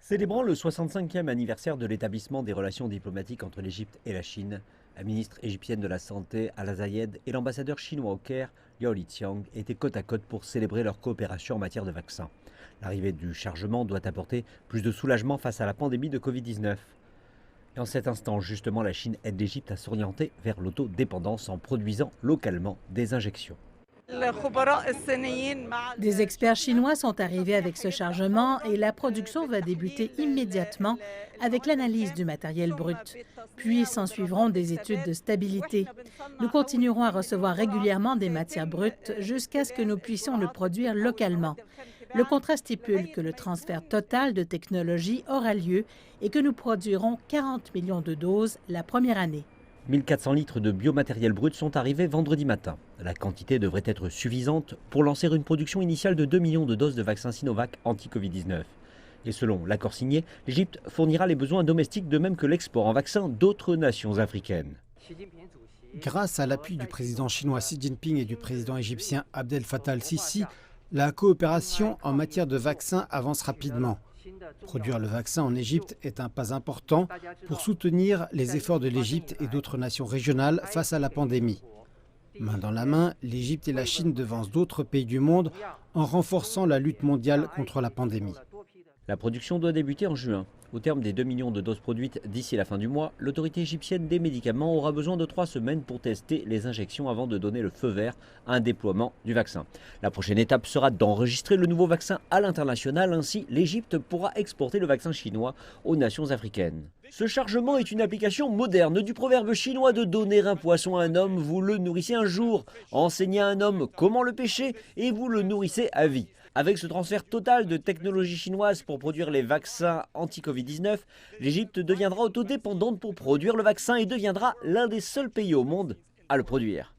Célébrant le 65e anniversaire de l'établissement des relations diplomatiques entre l'Égypte et la Chine, la ministre égyptienne de la Santé, Ala Zayed, et l'ambassadeur chinois au Caire, Liao Liqiang, étaient côte à côte pour célébrer leur coopération en matière de vaccins. L'arrivée du chargement doit apporter plus de soulagement face à la pandémie de Covid-19. Et en cet instant, justement, la Chine aide l'Égypte à s'orienter vers l'autodépendance en produisant localement des injections. Des experts chinois sont arrivés avec ce chargement et la production va débuter immédiatement avec l'analyse du matériel brut. Puis s'en suivront des études de stabilité. Nous continuerons à recevoir régulièrement des matières brutes jusqu'à ce que nous puissions le produire localement. Le contrat stipule que le transfert total de technologie aura lieu et que nous produirons 40 millions de doses la première année. 1400 litres de biomatériel brut sont arrivés vendredi matin. La quantité devrait être suffisante pour lancer une production initiale de 2 millions de doses de vaccins Sinovac anti-Covid-19. Et selon l'accord signé, l'Égypte fournira les besoins domestiques de même que l'export en vaccins d'autres nations africaines. Grâce à l'appui du président chinois Xi Jinping et du président égyptien Abdel Fattah el-Sisi, la coopération en matière de vaccins avance rapidement. Produire le vaccin en Égypte est un pas important pour soutenir les efforts de l'Égypte et d'autres nations régionales face à la pandémie. Main dans la main, l'Égypte et la Chine devancent d'autres pays du monde en renforçant la lutte mondiale contre la pandémie. La production doit débuter en juin. Au terme des 2 millions de doses produites d'ici la fin du mois, l'autorité égyptienne des médicaments aura besoin de 3 semaines pour tester les injections avant de donner le feu vert à un déploiement du vaccin. La prochaine étape sera d'enregistrer le nouveau vaccin à l'international. Ainsi, l'Égypte pourra exporter le vaccin chinois aux nations africaines. Ce chargement est une application moderne du proverbe chinois de donner un poisson à un homme, vous le nourrissez un jour. Enseignez à un homme comment le pêcher et vous le nourrissez à vie. Avec ce transfert total de technologie chinoise pour produire les vaccins anti-Covid-19, l'Égypte deviendra autodépendante pour produire le vaccin et deviendra l'un des seuls pays au monde à le produire.